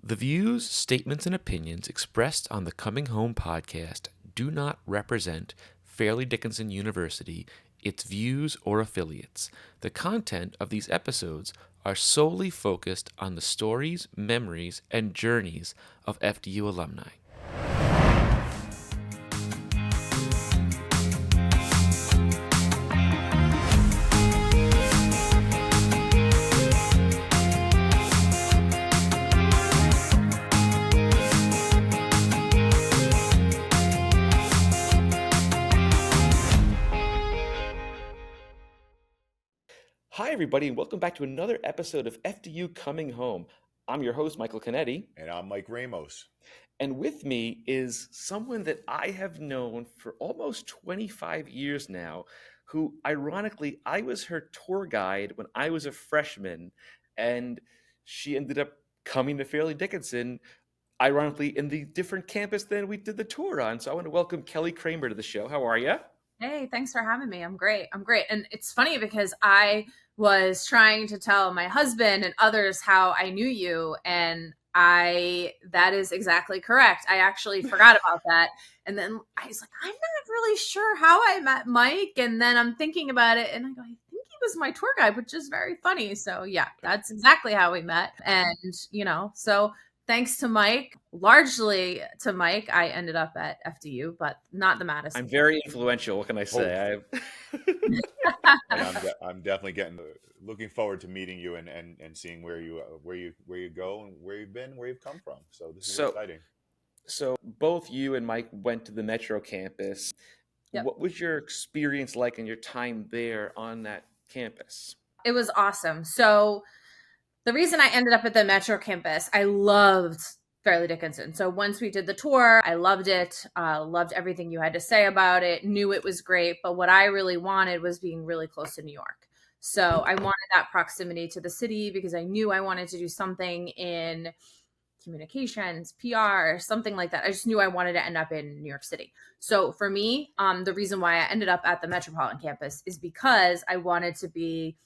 The views, statements, and opinions expressed on the Coming Home podcast do not represent Fairleigh Dickinson University, its views, or affiliates. The content of these episodes are solely focused on the stories, memories, and journeys of FDU alumni. Hi, everybody, and welcome back to another episode of FDU Coming Home. I'm your host, Michael Cannetti. And I'm Mike Ramos. And with me is someone that I have known for almost 25 years now, who, ironically, I was her tour guide when I was a freshman, and she ended up coming to Fairleigh Dickinson, ironically, in the different campus than we did the tour on. So I want to welcome Kelley Kramer to the show. How are you? Hey, thanks for having me. I'm great. And it's funny because I was trying to tell my husband and others how I knew you, and that is exactly correct. I actually forgot about that. And then I was like, I'm not really sure how I met Mike. And then I'm thinking about it and I go, I think he was my tour guide, which is very funny. So yeah, that's exactly how we met. And, so thanks to Mike, largely to Mike, I ended up at FDU, but not the Madison. I'm very influential. What can I say? I'm definitely looking forward to meeting you and seeing where you go and where you've been, where you've come from. So this is exciting. So both you and Mike went to the Metro campus. Yep. What was your experience like in your time there on that campus? It was awesome. So the reason I ended up at the Metro campus, I loved Fairleigh Dickinson. So once we did the tour, I loved it, loved everything you had to say about it, knew it was great. But what I really wanted was being really close to New York. So I wanted that proximity to the city because I knew I wanted to do something in communications, PR, something like that. I just knew I wanted to end up in New York City. So for me, the reason why I ended up at the Metropolitan campus is because I wanted to be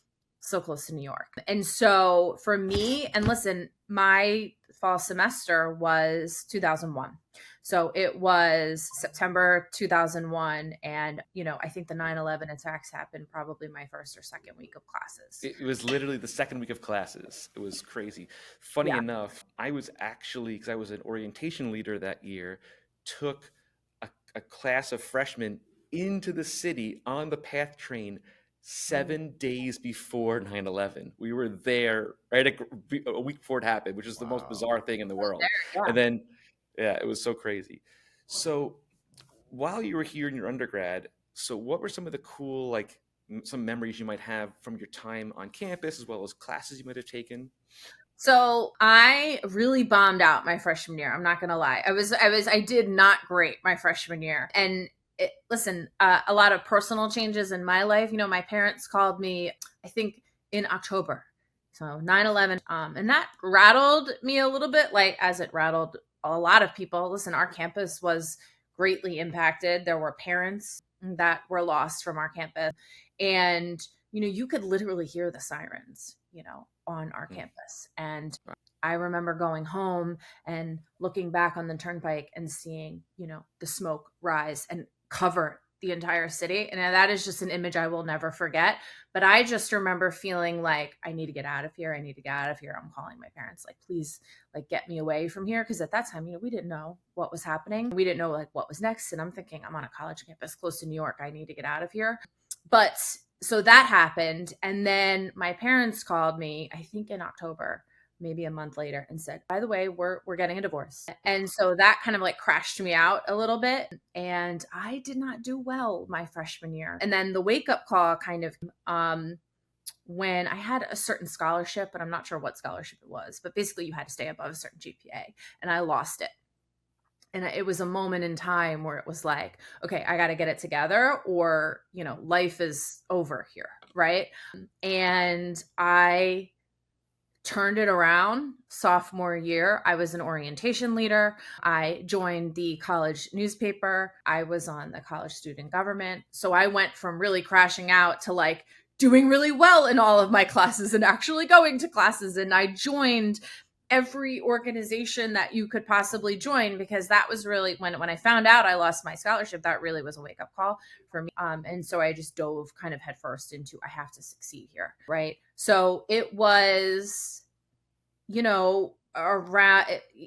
so close to New York. And so for me, and listen, my fall semester was 2001. So it was September 2001. And, I think the 9/11 attacks happened probably my first or second week of classes. It was literally the second week of classes. It was crazy. Funny enough, I was actually, because I was an orientation leader that year, took a class of freshmen into the city on the PATH train 7 days before 9/11. We were there right a week before it happened, which is the most bizarre thing in the world. And then, it was so crazy. So while you were here in your undergrad, so what were some of the cool, some memories you might have from your time on campus, as well as classes you might have taken? So I really bombed out my freshman year. I'm not going to lie. I did not great my freshman year. And a lot of personal changes in my life. My parents called me, I think, in October. So 9/11. And that rattled me a little bit, as it rattled a lot of people. Listen, our campus was greatly impacted. There were parents that were lost from our campus. And, you could literally hear the sirens, on our campus. And I remember going home and looking back on the turnpike and seeing, the smoke rise and cover the entire city. And that is just an image I will never forget. But I just remember feeling like, I need to get out of here. I'm calling my parents, please, get me away from here. Because at that time, we didn't know what was happening. We didn't know what was next. And I'm thinking, I'm on a college campus close to New York. I need to get out of here. But so that happened. And then my parents called me, I think in October, maybe a month later, and said, by the way, we're getting a divorce. And so that kind of crashed me out a little bit. And I did not do well my freshman year. And then the wake up call kind of, when I had a certain scholarship, but I'm not sure what scholarship it was, but basically you had to stay above a certain GPA, and I lost it. And it was a moment in time where it was like, okay, I got to get it together, or, life is over here. Right. And I turned it around sophomore year. I was an orientation leader. I joined the college newspaper. I was on the college student government. So I went from really crashing out to doing really well in all of my classes and actually going to classes. And I joined every organization that you could possibly join, because that was really when I found out I lost my scholarship, that really was a wake up call for me. And so I just dove kind of headfirst into, I have to succeed here. Right. So it was, around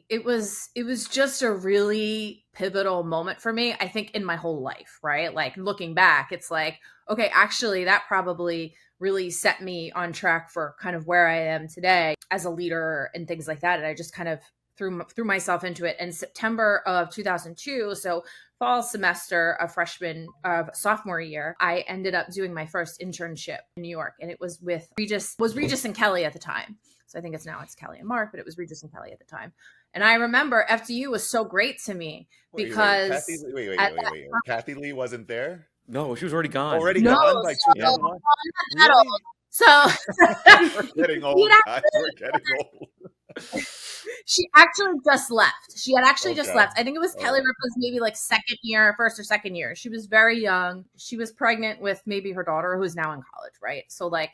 it was just a really pivotal moment for me, I think, in my whole life, right? Like looking back, it's like, okay, actually that probably really set me on track for kind of where I am today as a leader and things like that. And I just kind of threw myself into it. In September of 2002, so fall semester of sophomore year, I ended up doing my first internship in New York, and it was with Regis and Kelley at the time. So I think it's Kelley and Mark, but it was Regis and Kelley at the time. And I remember FDU was so great to me because wait. Kathy Lee wasn't there? No, she was already gone. Gone by 2001? Really? So we're getting old, guys. We're getting old. She actually just left. She had actually just left. I think it was Kelley Ripa's maybe like first or second year. She was very young. She was pregnant with maybe her daughter, who's now in college, right? So like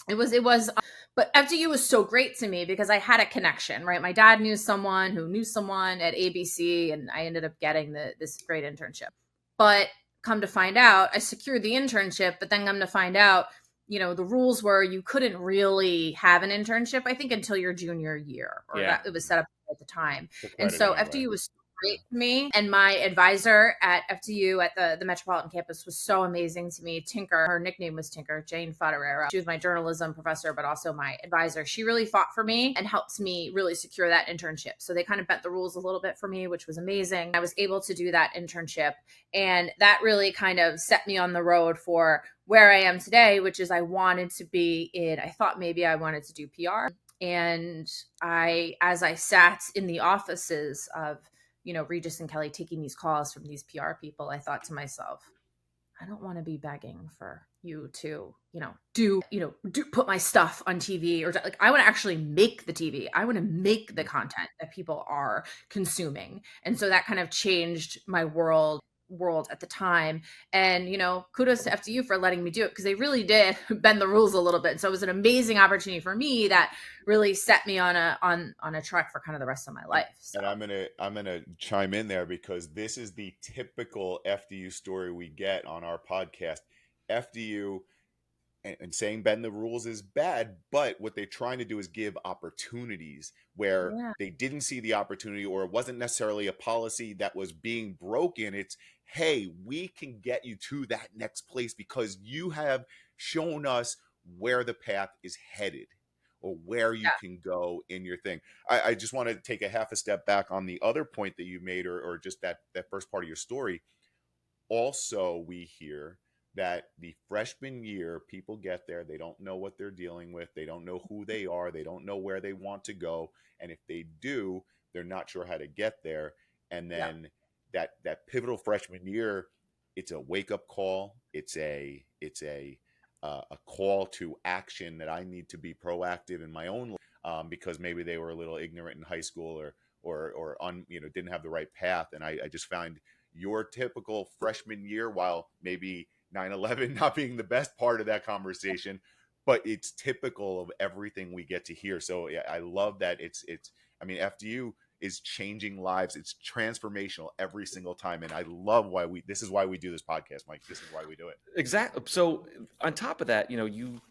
it was, but FDU was so great to me because I had a connection, right? My dad knew someone who knew someone at ABC, and I ended up getting this great internship. But come to find out, I secured the internship, but then come to find out, the rules were you couldn't really have an internship, I think, until your junior year, or it was set up at the time. And so FDU was great to me. And my advisor at FDU at the Metropolitan campus was so amazing to me. Tinker, her nickname was Tinker, Jane Fodderera. She was my journalism professor, but also my advisor. She really fought for me and helped me really secure that internship. So they kind of bent the rules a little bit for me, which was amazing. I was able to do that internship. And that really kind of set me on the road for where I am today, which is I thought maybe I wanted to do PR. And as I sat in the offices of Regis and Kelley taking these calls from these PR people, I thought to myself, I don't want to be begging for you to, do put my stuff on TV, or like, I want to actually make the TV. I want to make the content that people are consuming. And so that kind of changed my world at the time. And, kudos to FDU for letting me do it, because they really did bend the rules a little bit. So it was an amazing opportunity for me that really set me on a track for kind of the rest of my life. So. And I'm gonna chime in there, because this is the typical FDU story we get on our podcast. FDU and saying bend the rules is bad, but what they're trying to do is give opportunities where they didn't see the opportunity, or it wasn't necessarily a policy that was being broken. It's, hey, we can get you to that next place because you have shown us where the path is headed, or where you can go in your thing. I just want to take a half a step back on the other point that you made, or just that first part of your story. Also, we hear that the freshman year, people get there, they don't know what they're dealing with, they don't know who they are, they don't know where they want to go, and if they do, they're not sure how to get there. And then that pivotal freshman year, it's a wake-up call, it's a call to action that I need to be proactive in my own life, because maybe they were a little ignorant in high school, or didn't have the right path. And I just found your typical freshman year, while maybe 9/11 not being the best part of that conversation, but it's typical of everything we get to hear. So I love that FDU is changing lives. It's transformational every single time. And I love this is why we do this podcast, Mike. This is why we do it. Exactly. So on top of that, you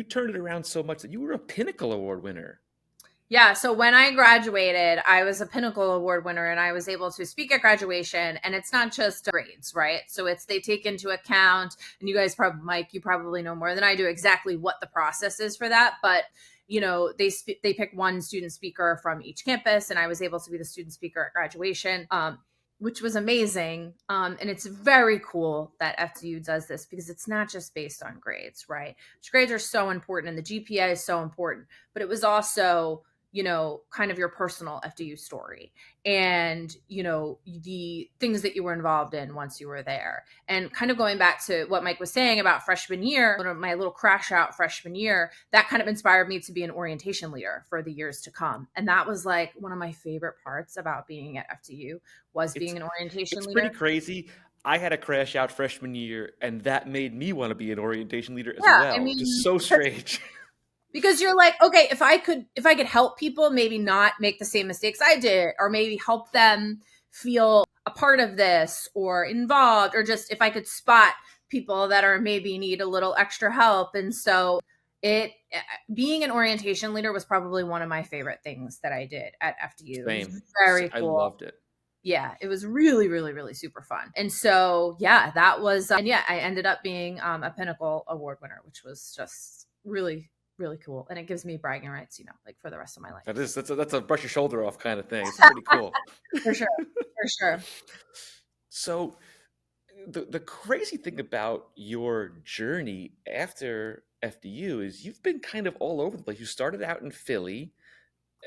turned it around so much that you were a Pinnacle Award winner. Yeah. So when I graduated, I was a Pinnacle Award winner, and I was able to speak at graduation. And it's not just grades, right? So they take into account, and you guys Mike, you probably know more than I do exactly what the process is for that. But, they pick one student speaker from each campus, and I was able to be the student speaker at graduation, which was amazing. And it's very cool that FDU does this, because it's not just based on grades, right? Which grades are so important, and the GPA is so important, but it was also, kind of your personal FDU story, and, the things that you were involved in once you were there. And kind of going back to what Mike was saying about freshman year, my little crash out freshman year, that kind of inspired me to be an orientation leader for the years to come. And that was like one of my favorite parts about being at FDU was being an orientation leader. It's pretty crazy. I had a crash out freshman year, and that made me want to be an orientation leader as well, which is so strange. Because you're like, okay, if I could help people maybe not make the same mistakes I did, or maybe help them feel a part of this or involved, or just if I could spot people that are maybe need a little extra help. And so being an orientation leader was probably one of my favorite things that I did at FDU. Same. It was very cool. I loved it. Yeah, it was really, really, really super fun. And so, yeah, that was, and yeah, I ended up being a Pinnacle Award winner, which was just really, really cool. And it gives me bragging rights, like for the rest of my life. That's a brush your shoulder off kind of thing. It's pretty cool. For sure. So the crazy thing about your journey after FDU is you've been kind of all over the place. You started out in Philly,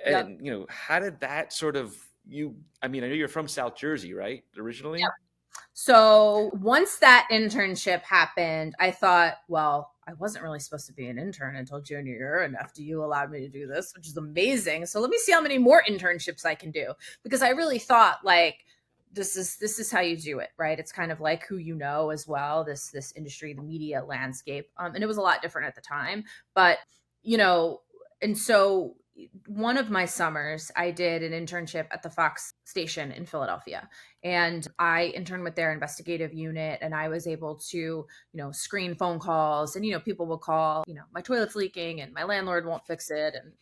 and how did that sort of I know you're from South Jersey, right? Originally? Yep. So once that internship happened, I thought, well, I wasn't really supposed to be an intern until junior year, and FDU allowed me to do this, which is amazing. So let me see how many more internships I can do, because I really thought like, this is how you do it, right? It's kind of like who you know as well, this industry, the media landscape. And it was a lot different at the time, but and so one of my summers, I did an internship at the Fox station in Philadelphia, and I interned with their investigative unit, and I was able to, screen phone calls, and, people will call, my toilet's leaking and my landlord won't fix it. And,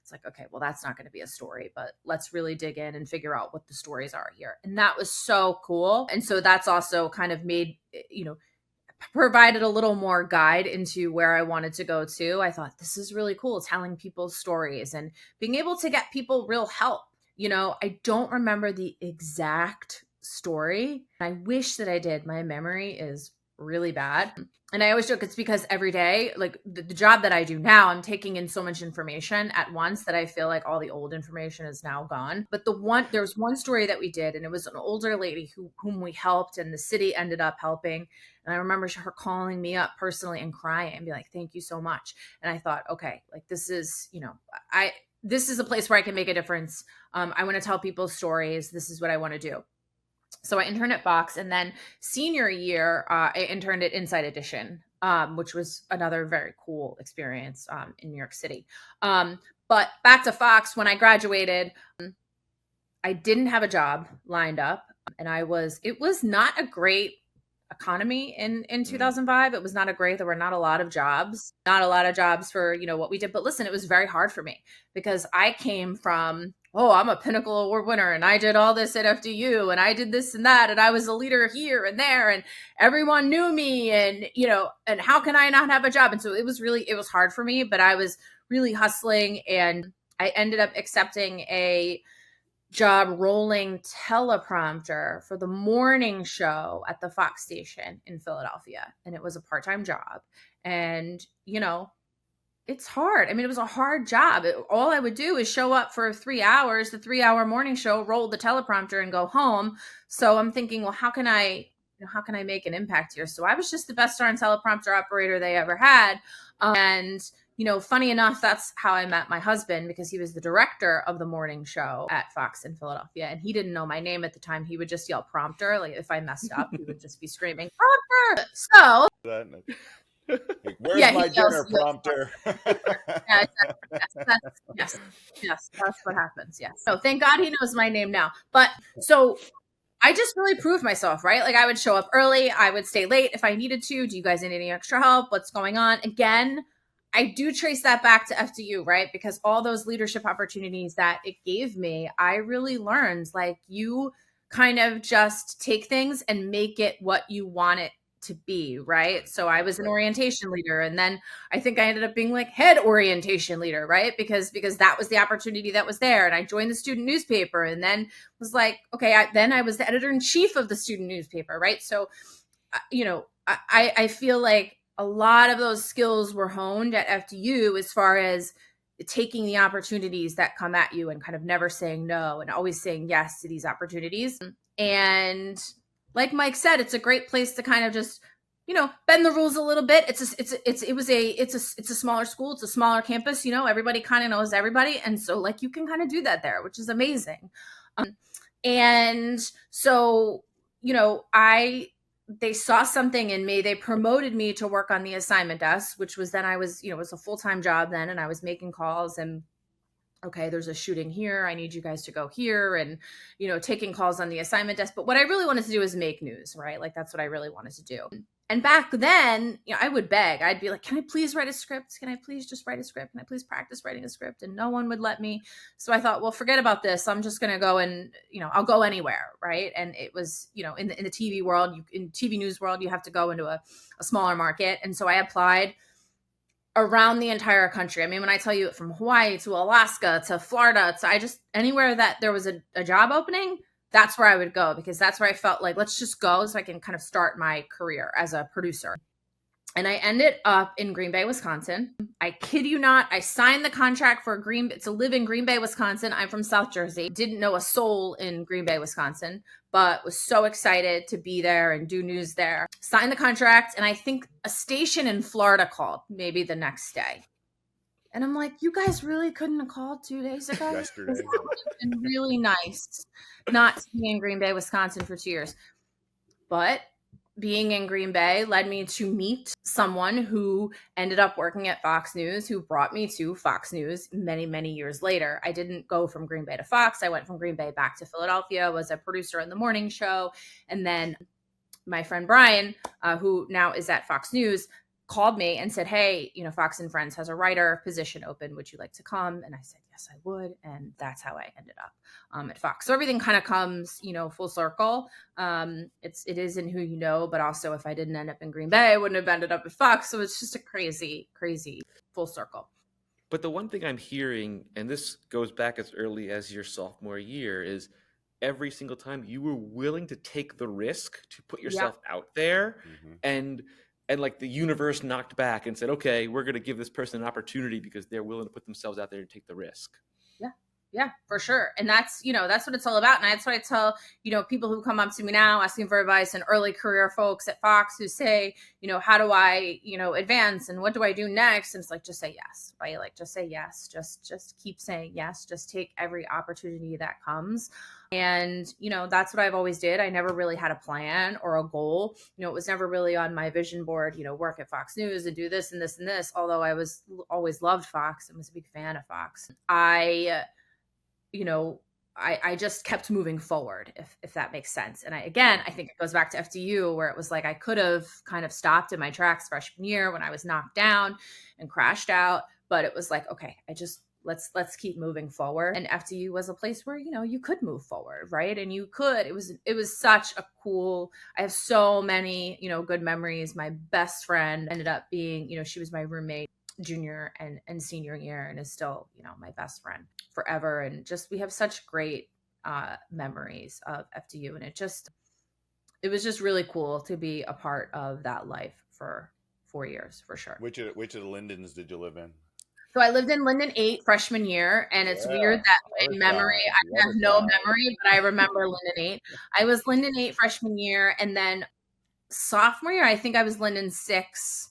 it's like, okay, well, that's not going to be a story, but let's really dig in and figure out what the stories are here. And that was so cool. And so that's also kind of made, provided a little more guide into where I wanted to go to. I thought, this is really cool, telling people's stories and being able to get people real help. I don't remember the exact story. I wish that I did. My memory is really bad. And I always joke it's because every day, like the job that I do now, I'm taking in so much information at once that I feel like all the old information is now gone. But there was one story that we did, and it was an older lady whom we helped, and the city ended up helping. And I remember her calling me up personally and crying and be like, thank you so much. And I thought, okay, like this is, this is a place where I can make a difference. I want to tell people stories. This is what I want to do. So I interned at Fox, and then senior year, I interned at Inside Edition, which was another very cool experience in New York City. But back to Fox, when I graduated, I didn't have a job lined up, and it was not a great economy in 2005. It was not there were not a lot of jobs for, what we did. But listen, it was very hard for me because I came from, I'm a Pinnacle Award winner and I did all this at FDU and I did this and that. And I was a leader here and there and everyone knew me and, and how can I not have a job? And so it was hard for me, but I was really hustling, and I ended up accepting a job rolling teleprompter for the morning show at the Fox station in Philadelphia. And it was a part-time job. And, it's hard. I mean, it was a hard job. All I would do is show up for 3 hours, the 3-hour morning show, roll the teleprompter and go home. So I'm thinking, well, how can I make an impact here? So I was just the best darn teleprompter operator they ever had. And funny enough, that's how I met my husband, because he was the director of the morning show at Fox in Philadelphia. And he didn't know my name at the time. He would just yell prompter. Like if I messed up, he would just be screaming prompter. So where's my dinner, prompter? Yeah, exactly. Yes, that's what happens. Yes. So thank God he knows my name now. But so I just really proved myself, right? Like I would show up early. I would stay late if I needed to. Do you guys need any extra help? What's going on? Again, I do trace that back to FDU, right? Because all those leadership opportunities that it gave me, I really learned, like, you kind of just take things and make it what you want it to be, right? So I was an orientation leader, and then I think I ended up being like head orientation leader, right? Because that was the opportunity that was there. And I joined the student newspaper, and then was like, okay, then I was the editor in chief of the student newspaper, right? So, I feel like a lot of those skills were honed at FDU as far as taking the opportunities that come at you and kind of never saying no and always saying yes to these opportunities. And like Mike said, it's a great place to kind of just, bend the rules a little bit. It's a smaller school. It's a smaller campus. Everybody kind of knows everybody. And so like, you can kind of do that there, which is amazing. And so, they saw something in me. They promoted me to work on the assignment desk, which was then I was, it was a full-time job then. And I was making calls and, okay, there's a shooting here. I need you guys to go here and, taking calls on the assignment desk. But what I really wanted to do is make news, right? Like that's what I really wanted to do. And back then, I would beg. I'd be like, can I please write a script? Can I please just write a script? Can I please practice writing a script? And no one would let me. So I thought, well, forget about this. I'm just going to go and, I'll go anywhere. Right. And it was, in the TV world, in TV news world, you have to go into a smaller market. And so I applied around the entire country. I mean, when I tell you from Hawaii to Alaska to Florida, to anywhere that there was a job opening, that's where I would go, because that's where I felt like, let's just go so I can kind of start my career as a producer. And I ended up in Green Bay, Wisconsin. I kid you not. I signed the contract for to live in Green Bay, Wisconsin. I'm from South Jersey. Didn't know a soul in Green Bay, Wisconsin, but was so excited to be there and do news there. Signed the contract. And I think a station in Florida called maybe the next day. And I'm like, you guys really couldn't have called 2 days ago? Yesterday. It's been really nice not to be in Green Bay, Wisconsin for 2 years. But being in Green Bay led me to meet someone who ended up working at Fox News, who brought me to Fox News many, many years later. I didn't go from Green Bay to Fox. I went from Green Bay back to Philadelphia, was a producer in the morning show. And then my friend Brian, who now is at Fox News, called me and said, hey, Fox and Friends has a writer position open. Would you like to come? And I said, yes, I would. And that's how I ended up at Fox. So everything kind of comes, full circle. It is in who you know, but also if I didn't end up in Green Bay, I wouldn't have ended up at Fox. So it's just a crazy, crazy full circle. But the one thing I'm hearing, and this goes back as early as your sophomore year, is every single time you were willing to take the risk to put yourself out there, and like the universe knocked back and said, okay, we're going to give this person an opportunity because they're willing to put themselves out there and take the risk. Yeah, for sure. And that's, that's what it's all about. And that's what I tell, people who come up to me now asking for advice, and early career folks at Fox who say, how do I, advance and what do I do next? And it's like, just say yes, right? Like, just say yes. Just keep saying yes. Just take every opportunity that comes. And, that's what I've always did. I never really had a plan or a goal. It was never really on my vision board, work at Fox News and do this and this and this. Although I was always loved Fox and was a big fan of Fox. I just kept moving forward, if that makes sense. And I think it goes back to FDU, where it was like, I could have kind of stopped in my tracks freshman year when I was knocked down and crashed out. But it was like, okay, let's keep moving forward. And FDU was a place where, you could move forward. Right. And you could, it was such a cool, I have so many, good memories. My best friend ended up being, she was my roommate junior and senior year, and is still, my best friend forever. And just, we have such great memories of FDU. And it was just really cool to be a part of that life for 4 years, for sure. Which of the Lindens did you live in? So I lived in Linden 8 freshman year, and it's weird that in memory, I have no memory, but I remember Linden 8. I was Linden 8 freshman year, and then sophomore year, I think I was Linden 6.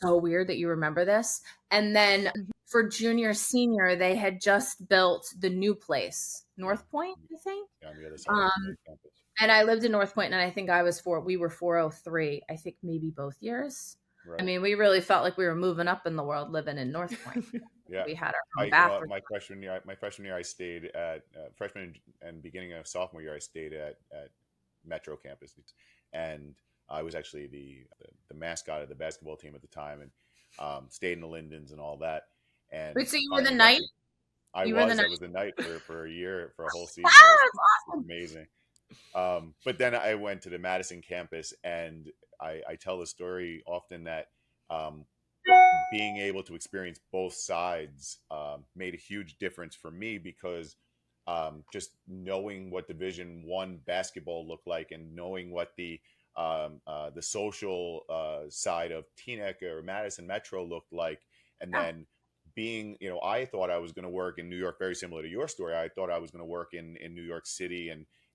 So weird that you remember this. And then for junior, senior, they had just built the new place, North Point, I think. Yeah, on the other side of the campus. And I lived in North Point, and I think we were 403, I think maybe both years. Right. I mean, we really felt like we were moving up in the world living in North Point. Yeah, we had our own bathroom. My freshman year, I stayed at freshman and beginning of sophomore year, I stayed at Metro campus, and I was actually the mascot of the basketball team at the time, and stayed in the Lindens and all that. And wait, so you were the knight? I was the knight for a year, for a whole season. That's awesome. Amazing. But then I went to the Madison campus, and I tell the story often that being able to experience both sides made a huge difference for me, because just knowing what Division I basketball looked like, and knowing what the social side of Teaneck or Madison Metro looked like, and then being, I thought I was going to work in New York, very similar to your story. I thought I was going to work in New York City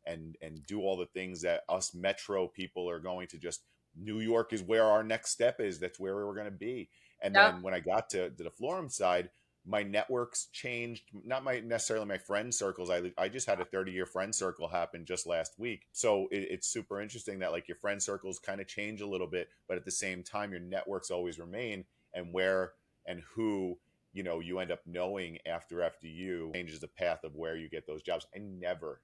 and do all the things that us Metro people are going to just, New York is where our next step is. That's where we're going to be. And then when I got to the Florham side, my networks changed, not necessarily my friend circles. I just had a 30-year friend circle happen just last week. So it's super interesting that like your friend circles kind of change a little bit, but at the same time, your networks always remain, and where and who, you know, you end up knowing after FDU changes the path of where you get those jobs. I never,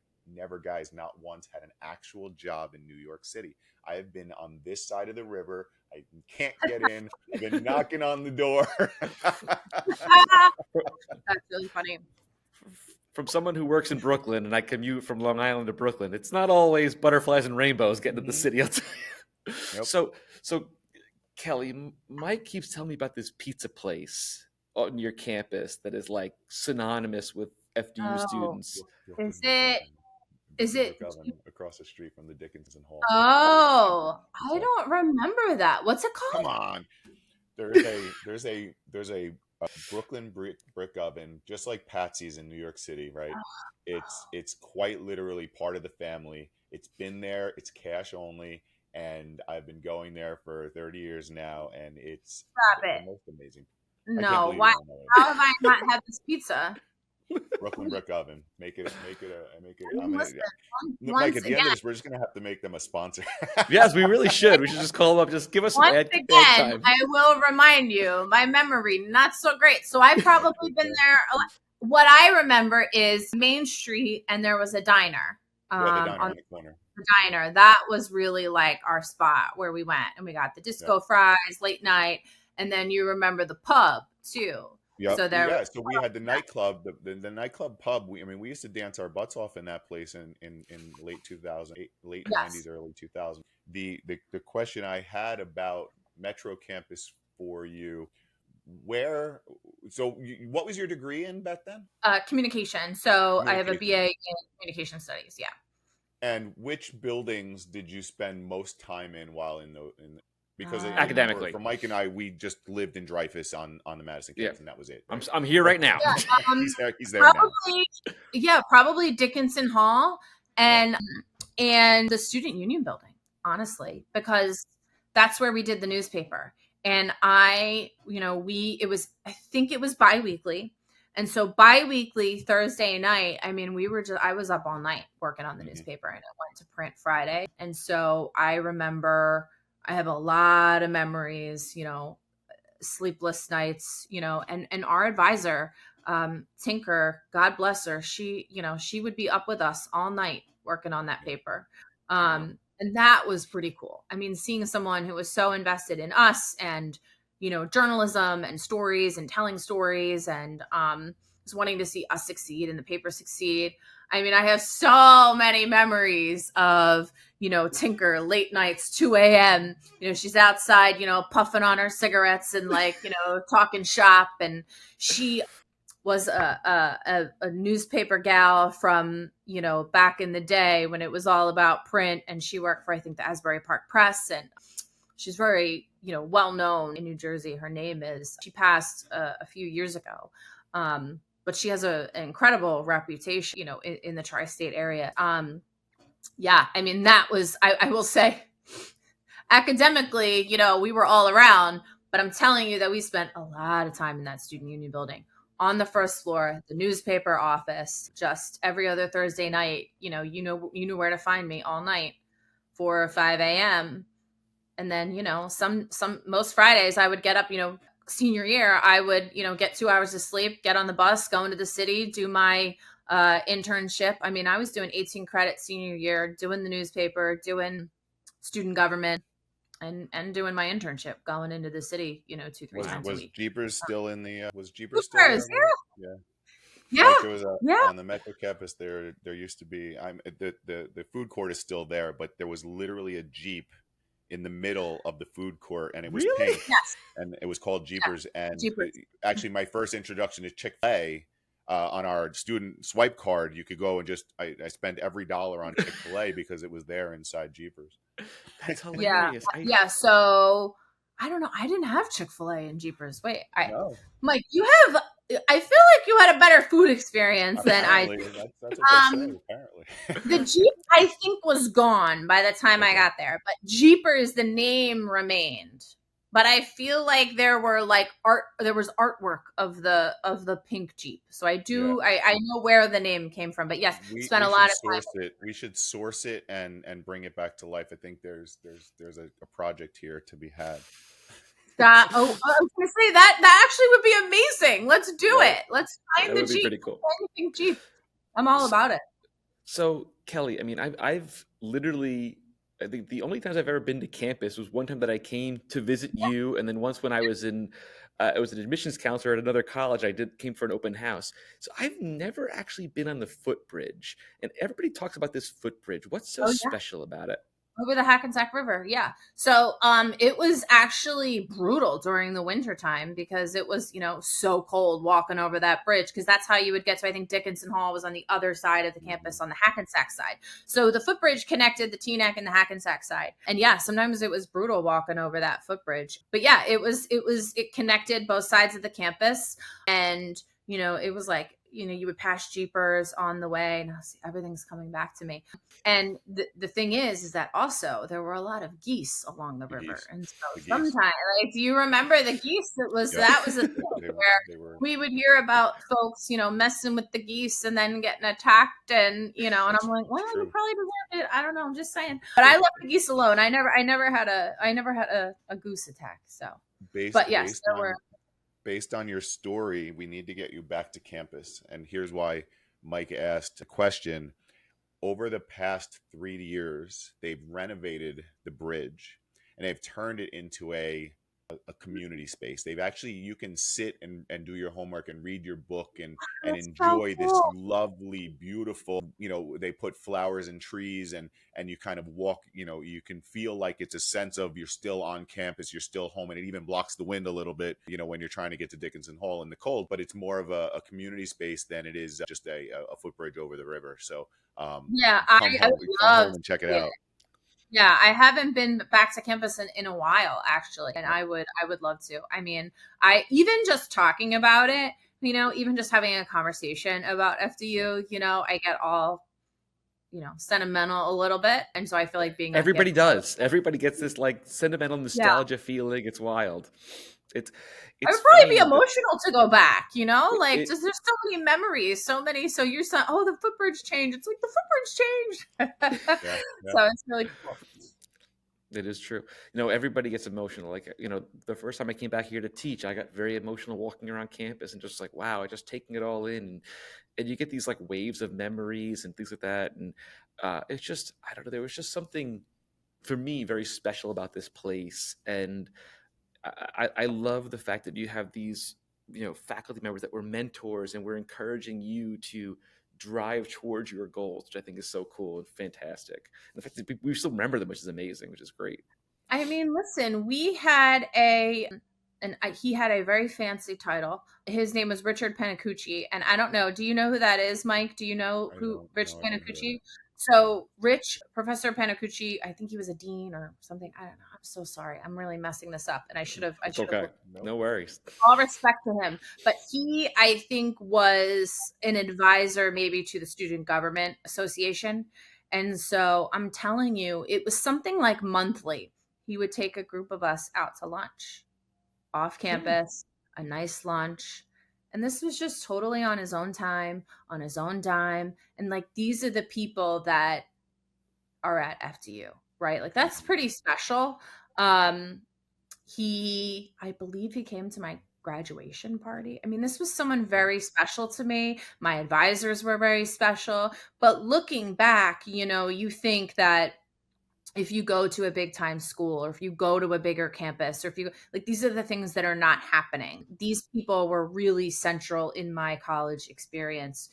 guys, not once had an actual job in New York City. I have been on this side of the river. I can't get in. I've been knocking on the door. That's really funny. From someone who works in Brooklyn and I commute from Long Island to Brooklyn, it's not always butterflies and rainbows getting to the city. I'll tell you. Yep. So Kelley, Mike keeps telling me about this pizza place on your campus that is like synonymous with FDU students. Is it across the street from the Dickinson Hall? Oh, I don't remember that. What's it called? Come on. There's a Brooklyn brick oven, just like Patsy's in New York City, right? It's quite literally part of the family. It's been there. It's cash only, and I've been going there for 30 years now, and it's the most amazing. No, why? How have I not had this pizza? Brooklyn brick oven. Make it. Mike, at the end of this, we're just gonna have to make them a sponsor. Yes, we really should. We should just call them up. Just give us some ad time. I will remind you, my memory not so great. So I've probably been there. What I remember is Main Street, and there was a diner. The diner on the corner. The diner, that was really like our spot where we went, and we got the disco fries late night, and then you remember the pub too. Yep. So so we had the nightclub, the nightclub pub. We used to dance our butts off in that place in late 2000, late 90s, early 2000. The question I had about Metro Campus for you, what was your degree in back then? Communication. So I have a BA in communication studies. Yeah. And which buildings did you spend most time in while in because academically, for Mike and I, we just lived in Dreyfus on the Madison campus, and that was it. Right? I'm here right now. Yeah, he's there now. Yeah, probably Dickinson Hall and the Student Union building, honestly, because that's where we did the newspaper. And I think it was biweekly. And so biweekly Thursday night, I mean, I was up all night working on the newspaper, and it went to print Friday. And so I remember I have a lot of memories, sleepless nights, and our advisor, Tinker, God bless her. She would be up with us all night working on that paper. And that was pretty cool. I mean, seeing someone who was so invested in us and, journalism and stories and telling stories and was wanting to see us succeed and the paper succeed. I mean, I have so many memories of, Tinker late nights, 2 a.m. She's outside, puffing on her cigarettes and talking shop. And she was a newspaper gal from, back in the day when it was all about print. And she worked for, I think, the Asbury Park Press. And she's very, well known in New Jersey. Her name is, she passed a few years ago. But she has an incredible reputation, in the tri-state area. Yeah, I mean, that was, I will say, academically, we were all around, but I'm telling you that we spent a lot of time in that student union building on the first floor, the newspaper office, just every other Thursday night, you knew where to find me all night, 4 or 5 a.m. And then, most Fridays I would get up, senior year, I would, get 2 hours of sleep, get on the bus, go into the city, do my internship. I mean, I was doing 18 credits senior year, doing the newspaper, doing student government, and doing my internship, going into the city, 2-3 times a week. Was Jeepers still in the? Was Jeepers still there? Yeah. Like there was on the Metro campus. There used to be. The food court is still there, but there was literally a Jeep in the middle of the food court, and it was pink, and it was called Jeepers. And actually, my first introduction to Chick-fil-A on our student swipe card, you could go and just I spent every dollar on Chick-fil-A because it was there inside Jeepers. That's hilarious. Yeah. So I don't know. I didn't have Chick-fil-A in Jeepers. Wait, no. Mike, you have. I feel like you had a better food experience than I. That's what they say, apparently. The Jeep, I think, was gone by the time I got there, but Jeepers, the name remained. but I feel like there was artwork of the pink Jeep. So I know where the name came from, but yes, spent We a lot should of time. source it. We should source it and bring it back to life. I think there's a project here to be had. That I was gonna say that actually would be amazing. Let's do Right? it. Let's That find the would be Jeep. pretty cool. Find the pink Jeep. I'm all about it. So, Kelley, I mean, I've literally, I think the only times I've ever been to campus was one time that I came to visit you, and then once when I was an admissions counselor at another college. I came for an open house. So I've never actually been on the footbridge, and everybody talks about this footbridge. What's so Oh, yeah. special about it? Over the Hackensack River, yeah. So it was actually brutal during the winter time because it was, so cold walking over that bridge, because that's how you would get to, I think Dickinson Hall was on the other side of the campus on the Hackensack side. So the footbridge connected the Teaneck and the Hackensack side. And yeah, sometimes it was brutal walking over that footbridge. But yeah, it connected both sides of the campus. And, it was like, you would pass Jeepers on the way, and everything's coming back to me. And the thing is that also there were a lot of geese along the river. And so sometimes, do you remember the geese? That was a thing where we would hear about folks, messing with the geese and then getting attacked. And, and I'm like, well, you probably deserved it. I don't know. I'm just saying. But I left the geese alone. I never had a goose attack. So, but yes, there were. Based on your story, we need to get you back to campus. And here's why. Mike asked a question. Over the past 3 years, they've renovated the bridge and they've turned it into a community space. They've actually, you can sit and do your homework and read your book and enjoy this lovely, beautiful, they put flowers and trees and you kind of walk, you can feel like it's a sense of you're still on campus, you're still home, and it even blocks the wind a little bit, when you're trying to get to Dickinson Hall in the cold, but it's more of a community space than it is just a footbridge over the river. So I come home and check it out. Yeah, I haven't been back to campus in a while, actually, and I would love to. I mean, I even just talking about it, even just having a conversation about FDU, I get all, sentimental a little bit, and so I feel like being everybody does. Everybody gets this like sentimental nostalgia feeling. It's wild. It's I would probably be emotional to go back, there's so many memories, so you're saying, oh, the footbridge changed. It's like the footbridge changed. So it's really cool. It is true. Everybody gets emotional. Like, the first time I came back here to teach, I got very emotional walking around campus and just like, wow, just taking it all in. And you get these like waves of memories and things like that. And it's just, I don't know, there was just something for me very special about this place. And I love the fact that you have these, faculty members that were mentors and we're encouraging you to drive towards your goals, which I think is so cool and fantastic. And the fact that we still remember them, which is amazing, which is great. I mean, listen, we had he had a very fancy title. His name was Richard Panacucci. And I don't know, do you know who that is, Mike? Do you know who Rich Panacucci? So Professor Panacucci, I think he was a dean or something. I don't know. I'm so sorry. I'm really messing this up. And I should have. Okay. No worries. All respect to him. But he, I think, was an advisor maybe to the Student Government Association. And so I'm telling you, it was something like monthly. He would take a group of us out to lunch off campus, a nice lunch. And this was just totally on his own time, on his own dime. And like, these are the people that are at FDU, right? Like, that's pretty special. I believe he came to my graduation party. I mean, this was someone very special to me. My advisors were very special. But looking back, you think that if you go to a big time school or if you go to a bigger campus or if you like, these are the things that are not happening. These people were really central in my college experience.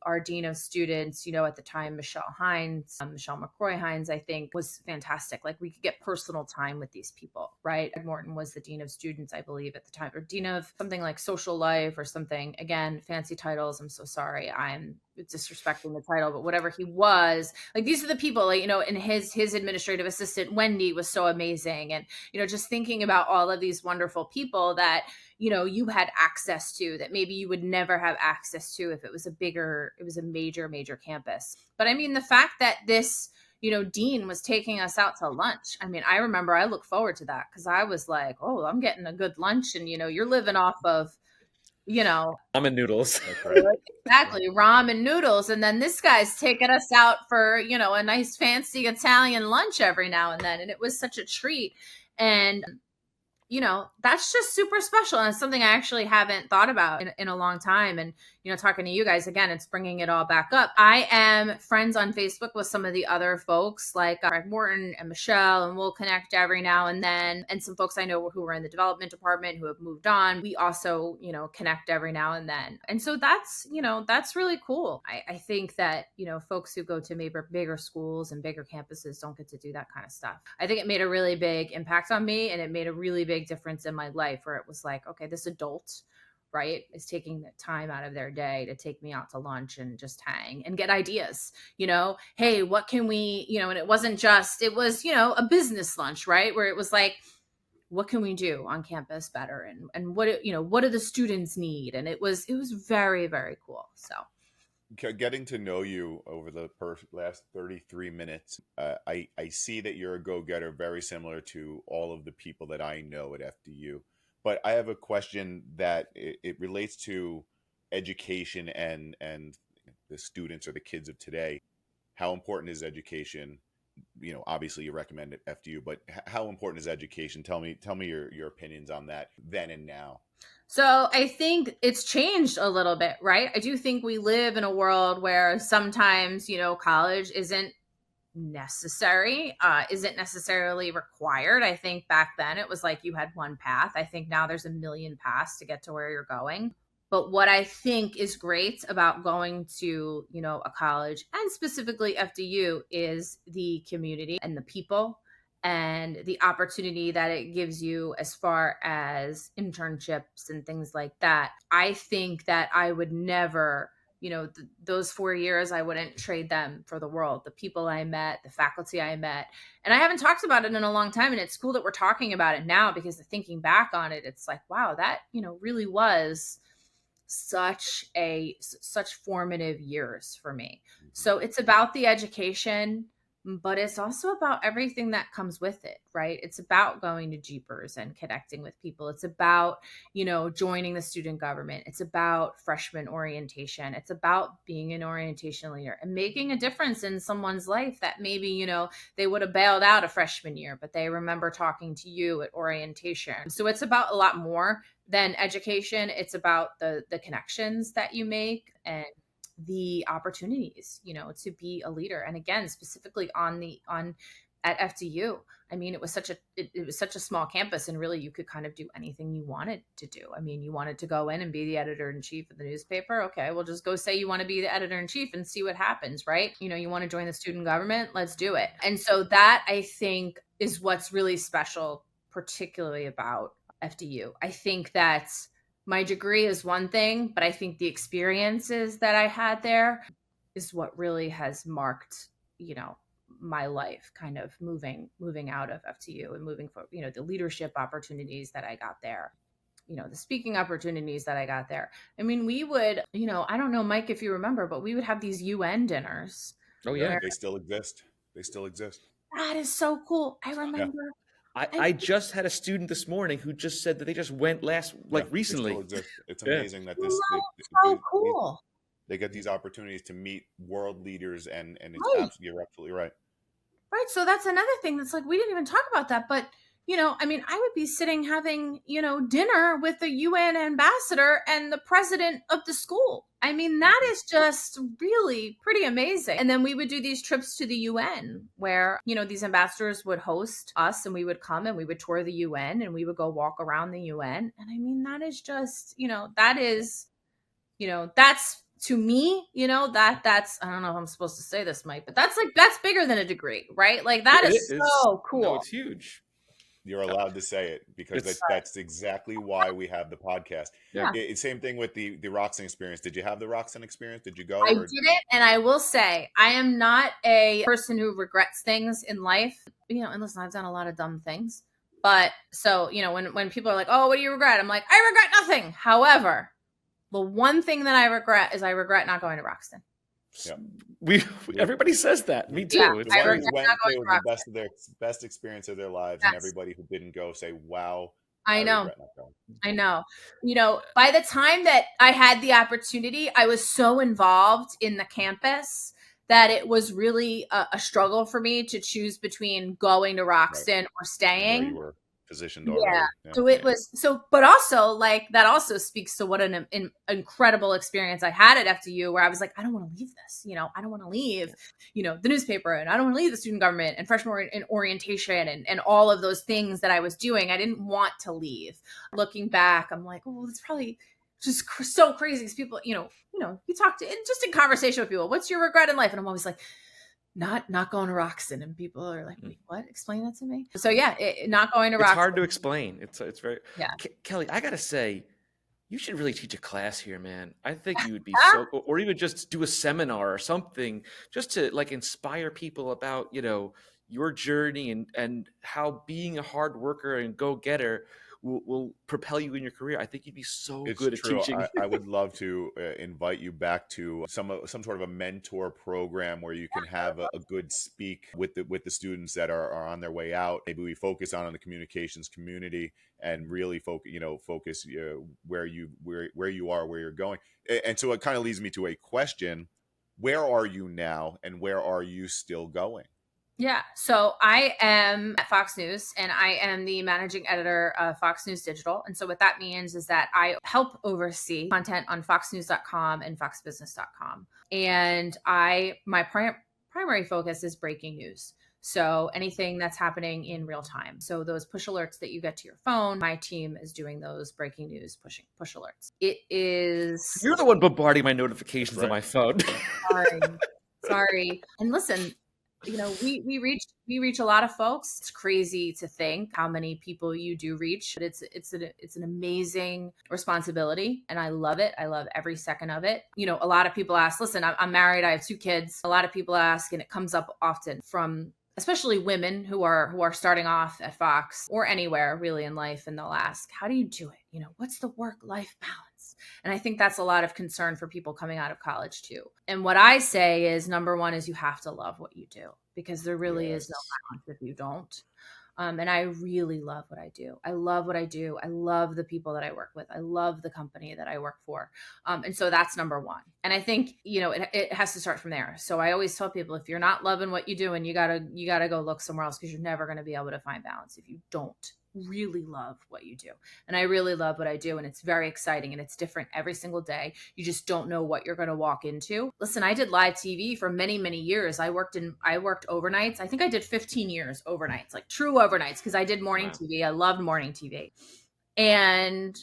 Our dean of students, at the time, Michelle McCroy Hines, I think, was fantastic. Like, we could get personal time with these people, right? Ed Morton was the dean of students, I believe, at the time, or dean of something like social life or something. Again, fancy titles. I'm so sorry. I'm disrespecting the title, but whatever he was, like, these are the people, like, and his administrative assistant, Wendy, was so amazing. And, just thinking about all of these wonderful people that, you had access to that maybe you would never have access to if it was a major campus. But I mean, the fact that this, Dean was taking us out to lunch. I mean, I remember I look forward to that because I was like, oh, I'm getting a good lunch. And, you're living off of, ramen noodles. That's right. exactly, ramen noodles. And then this guy's taking us out for, a nice fancy Italian lunch every now and then. And it was such a treat. And that's just super special. And it's something I actually haven't thought about in a long time. And, talking to you guys again, it's bringing it all back up. I am friends on Facebook with some of the other folks like Greg Morton and Michelle, and we'll connect every now and then. And some folks I know who are in the development department who have moved on. We also, connect every now and then. And so that's really cool. I think that, folks who go to maybe bigger schools and bigger campuses don't get to do that kind of stuff. I think it made a really big impact on me, and it made a really big difference in my life where it was like, okay, this adult, right, is taking the time out of their day to take me out to lunch and just hang and get ideas, hey, what can we, and it was, a business lunch, right? Where it was like, what can we do on campus better? And what do the students need? And it was very, very cool. So getting to know you over the last 33 minutes, I see that you're a go-getter, very similar to all of the people that I know at FDU. But I have a question that it relates to education and the students or the kids of today. How important is education? Obviously you recommend it FDU, but how important is education? Tell me your opinions on that then and now. So I think it's changed a little bit, right? I do think we live in a world where sometimes, college isn't necessary, isn't necessarily required. I think back then it was like you had one path. I think now there's a million paths to get to where you're going. But what I think is great about going to, a college and specifically FDU is the community and the people and the opportunity that it gives you as far as internships and things like that. I think that I would never, those 4 years, I wouldn't trade them for the world. The people I met, the faculty I met, and I haven't talked about it in a long time. And it's cool that we're talking about it now because thinking back on it, it's like, wow, that, really was such formative years for me. So it's about the education, but it's also about everything that comes with it, right? It's about going to Jeepers and connecting with people. It's about, joining the student government. It's about freshman orientation. It's about being an orientation leader and making a difference in someone's life that maybe, they would have bailed out a freshman year, but they remember talking to you at orientation. So it's about a lot more than education. It's about the connections that you make and the opportunities, to be a leader. And again, specifically at FDU, I mean, it was such a small campus, and really you could kind of do anything you wanted to do. I mean, you wanted to go in and be the editor-in-chief of the newspaper. Okay, well, just go say you want to be the editor-in-chief and see what happens, right? You want to join the student government, let's do it. And so that, I think, is what's really special, particularly about FDU. I think that my degree is one thing, but I think the experiences that I had there is what really has marked, my life, kind of moving out of FDU and moving for, the leadership opportunities that I got there, the speaking opportunities that I got there. I mean, we would, I don't know, Mike, if you remember, but we would have these UN dinners. Oh yeah, they still exist. That is so cool. I remember. Yeah. I just had a student this morning who just said that they just went recently. It's amazing that this so cool. They get these opportunities to meet world leaders, and it's right. You're absolutely right. Right. So that's another thing that's like, we didn't even talk about that, but I mean, I would be sitting having, dinner with the UN ambassador and the president of the school. I mean, that is just really pretty amazing. And then we would do these trips to the UN where, these ambassadors would host us and we would come and we would tour the UN and we would go walk around the UN. And I mean, that is just, that's to me, that's, I don't know if I'm supposed to say this, Mike, but that's bigger than a degree, right? Like that is so cool. No, it's huge. You're allowed to say it because that's exactly why we have the podcast. Yeah. Same thing with the Roxanne experience. Did you have the Roxanne experience? Did you go? I didn't. And I will say, I am not a person who regrets things in life, and listen, I've done a lot of dumb things. But so, when people are like, oh, what do you regret? I'm like, I regret nothing. However, the one thing that I regret is I regret not going to Roxanne. Yeah. Everybody says that. Me too. Yeah, It's The I one true. who regret went not say going it to was Rock. the best of their best experience of their lives, and Yes, everybody who didn't go say, "Wow, I I know. regret not going." I know. By the time that I had the opportunity, I was so involved in the campus that it was really a struggle for me to choose between going to Right. Roxton or And where you staying. were positioned Yeah. already. Yeah. So it was but also like that also speaks to what an incredible experience I had at FDU, where I was like, I don't want to leave this. I don't want to leave, the newspaper, and I don't want to leave the student government and freshman in orientation and all of those things that I was doing. I didn't want to leave. Looking back, I'm like, oh, it's probably just so crazy because people, you talk to just in conversation with people, what's your regret in life? And I'm always like, not going to Roxton, and people are like, wait, what? Explain that to me. So yeah, not going to It's Roxton. hard to explain. It's very. Yeah. Kelley, I gotta say, you should really teach a class here, man. I think you would be or even just do a seminar or something, just to like inspire people about your journey and how being a hard worker and go getter will propel you in your career. I think you'd be so It's good at true. teaching. I would love to invite you back to some sort of a mentor program where you can have a good speak with the students that are on their way out. Maybe we focus on the communications community and really focus where you are, where you're going. And so it kind of leads me to a question: where are you now, and where are you still going? Yeah. So I am at Fox News, and I am the managing editor of Fox News Digital. And so what that means is that I help oversee content on foxnews.com and foxbusiness.com. And my primary focus is breaking news. So anything that's happening in real time. So those push alerts that you get to your phone, my team is doing those breaking news push alerts. It is. You're the one bombarding my notifications on my phone. Sorry. And listen, we reach a lot of folks. It's crazy to think how many people you do reach, but it's an amazing responsibility, and I love it. I love every second of it. A lot of people ask, listen, I'm married, I have 2 kids. A lot of people ask, and it comes up often from especially women who are starting off at Fox or anywhere really in life, and they'll ask, how do you do it? What's the work-life balance? And I think that's a lot of concern for people coming out of college too. And what I say is, number one is you have to love what you do, because there really is no balance if you don't. And I really love what I do. I love what I do. I love the people that I work with. I love the company that I work for. And so that's number one. And I think, it has to start from there. So I always tell people, if you're not loving what you do, and you gotta go look somewhere else, because you're never going to be able to find balance if you don't really love what you do. And I really love what I do, and it's very exciting, and it's different every single day. You just don't know what you're going to walk into. Listen, I did live TV for many, many years. I worked overnights. I think I did 15 years overnights, like true overnights, because I did morning TV. I loved morning TV. And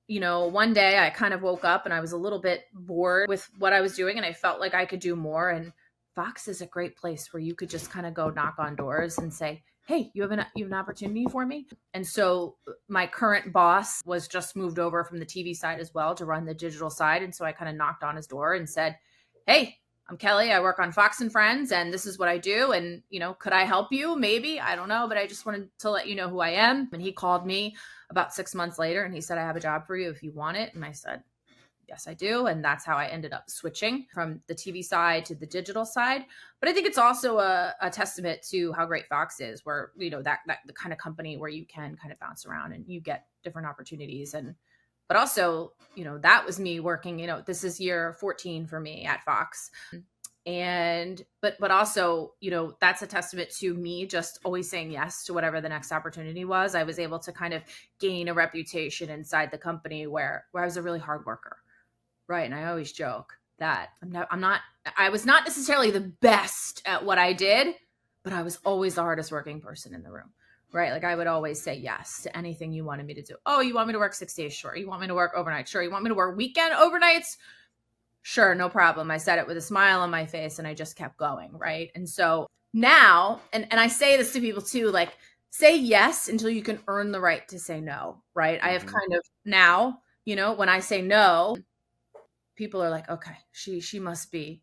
one day I kind of woke up and I was a little bit bored with what I was doing, and I felt like I could do more. And Fox is a great place where you could just kind of go knock on doors and say, hey, you have an opportunity for me? And so my current boss was just moved over from the TV side as well to run the digital side. And so I kind of knocked on his door and said, hey, I'm Kelley. I work on Fox and Friends, and this is what I do. And, could I help you? Maybe, I don't know, but I just wanted to let you know who I am. And he called me about 6 months later, and he said, I have a job for you if you want it. And I said, yes, I do. And that's how I ended up switching from the TV side to the digital side. But I think it's also a testament to how great Fox is, where, that the kind of company where you can kind of bounce around and you get different opportunities. But also, that was me working, this is year 14 for me at Fox. And, but also, that's a testament to me just always saying yes to whatever the next opportunity was. I was able to kind of gain a reputation inside the company where I was a really hard worker. Right. And I always joke that I was not necessarily the best at what I did, but I was always the hardest working person in the room. Right. Like I would always say yes to anything you wanted me to do. Oh, you want me to work 6 days? Sure. You want me to work overnight? Sure. You want me to work weekend overnights? Sure. No problem. I said it with a smile on my face, and I just kept going. Right. And so now, and I say this to people too, like, say yes until you can earn the right to say no. Right. I have kind of now, when I say no, people are like, okay, she must be,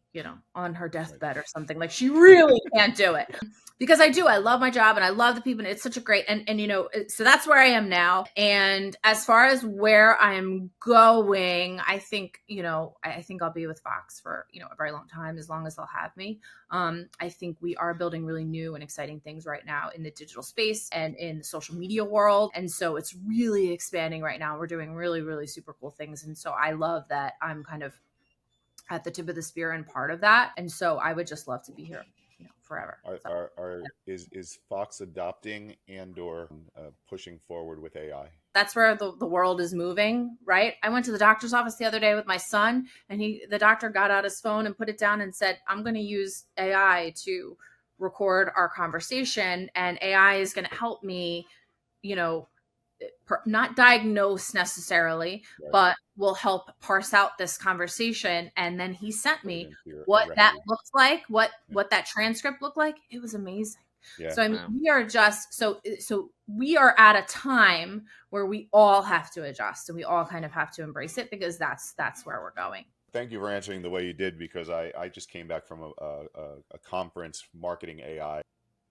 on her deathbed or something. Like she really can't do it. Because I love my job and I love the people and it's such a great, and so that's where I am now. And as far as where I'm going, I think I'll be with Fox for, a very long time, as long as they'll have me. I think we are building really new and exciting things right now in the digital space and in the social media world. And so it's really expanding right now. We're doing really, really super cool things. And so I love that I'm kind of at the tip of the spear and part of that. And so I would just love to be here, forever. Is Fox adopting and or pushing forward with AI? That's where the world is moving, right? I went to the doctor's office the other day with my son, and the doctor got out his phone and put it down and said, I'm going to use AI to record our conversation, and AI is going to help me, not diagnose necessarily, right, but will help parse out this conversation. And then he sent me what that looked like, what that transcript looked like. It was amazing. Yeah. So I mean, we are just so we are at a time where we all have to adjust and we all kind of have to embrace it, because that's where we're going. Thank you for answering the way you did, because I just came back from a conference, Marketing AI.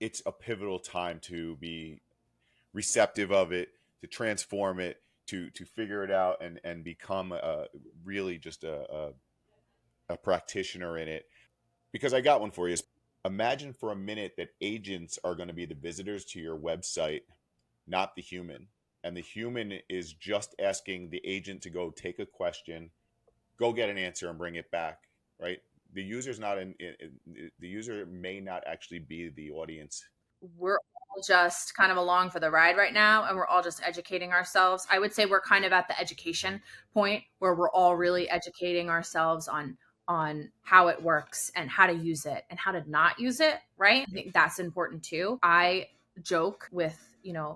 It's a pivotal time to be receptive of it, to transform it, to figure it out and become really just a practitioner in it. Because I got one for you. Imagine for a minute that agents are going to be the visitors to your website, not the human. And the human is just asking the agent to go take a question, go get an answer and bring it back, right? The user's not the user may not actually be the audience. We're all just kind of along for the ride right now, and we're all just educating ourselves. I would say we're kind of at the education point where we're all really educating ourselves on how it works and how to use it and how to not use it, right? I think that's important too. I joke with,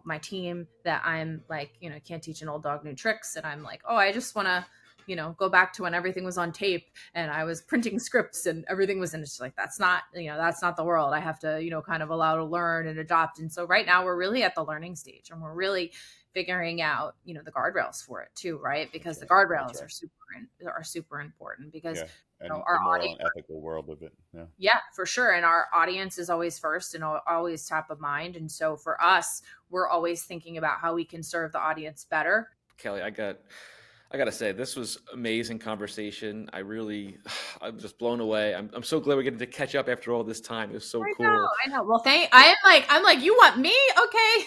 my team that I'm like, can't teach an old dog new tricks. And I'm like, oh, I just want to, go back to when everything was on tape and I was printing scripts and everything was in. It's like, that's not the world. I have to, kind of allow to learn and adopt. And so right now we're really at the learning stage, and we're really figuring out, the guardrails for it too, right? Because the guardrails are super important, because and our moral and ethical world of it. Yeah, for sure. And our audience is always first and always top of mind. And so for us, we're always thinking about how we can serve the audience better. Kelley, I got to say, this was amazing conversation. I'm just blown away. I'm so glad we're getting to catch up after all this time. It was so cool. I know. Well, I'm like, you want me? Okay.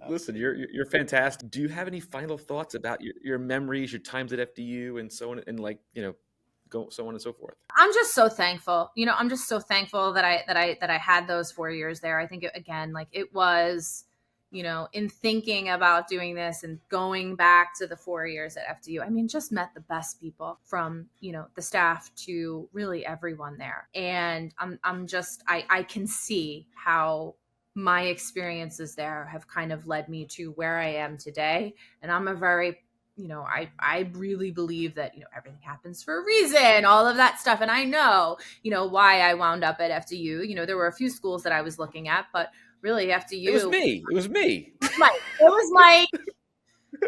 Listen, you're fantastic. Do you have any final thoughts about your memories, your times at FDU, and so on, and so on and so forth? I'm just so thankful. I'm just so thankful that I had those 4 years there. I think it was, in thinking about doing this and going back to the 4 years at FDU, I mean, just met the best people from, the staff to really everyone there. And I can see how my experiences there have kind of led me to where I am today. And I'm a very, I really believe that, everything happens for a reason, all of that stuff. And I know, why I wound up at FDU. There were a few schools that I was looking at, but really FDU. It was me. It was Mike.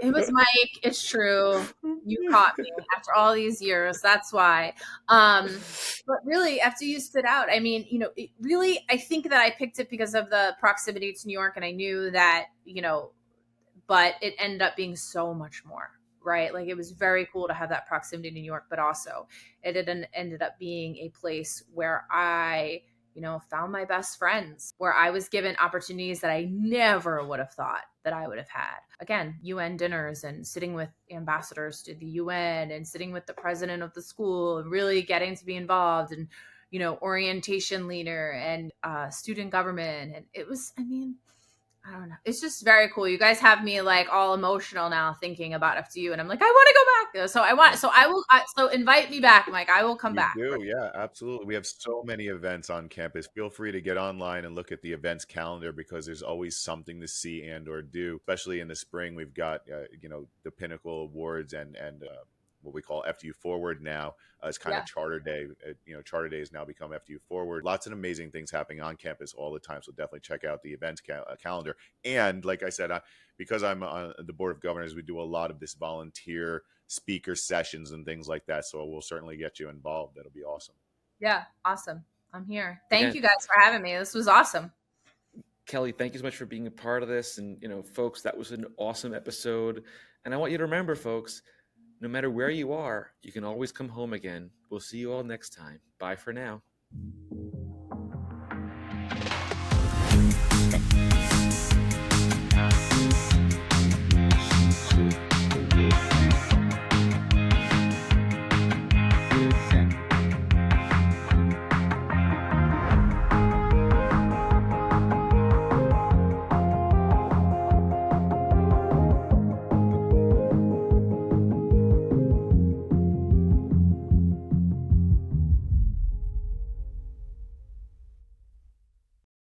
It was Mike. It's true. You caught me after all these years. That's why. But really, FDU stood out. I mean, I think that I picked it because of the proximity to New York, and I knew that, but it ended up being so much more, right? Like, it was very cool to have that proximity to New York, but also it ended up being a place where I, found my best friends, where I was given opportunities that I never would have thought that I would have had. Again, UN dinners and sitting with ambassadors to the UN and sitting with the president of the school and really getting to be involved, and, orientation leader and student government. And it was, I don't know. It's just very cool. You guys have me like all emotional now thinking about FDU, and I'm like, I want to go back. So invite me back, Mike. I will come back. Yeah, absolutely. We have so many events on campus. Feel free to get online and look at the events calendar, because there's always something to see and or do. Especially in the spring, we've got the Pinnacle Awards and what we call FDU Forward now. It's kind of Charter Day. Charter Day has now become FDU Forward. Lots of amazing things happening on campus all the time. So definitely check out the events calendar. And like I said, because I'm on the Board of Governors, we do a lot of this volunteer speaker sessions and things like that. So we'll certainly get you involved. That'll be awesome. Yeah, awesome. I'm here. Thank Again, you guys for having me. This was awesome. Kelley, thank you so much for being a part of this. And, folks, that was an awesome episode. And I want you to remember, folks, no matter where you are, you can always come home again. We'll see you all next time. Bye for now.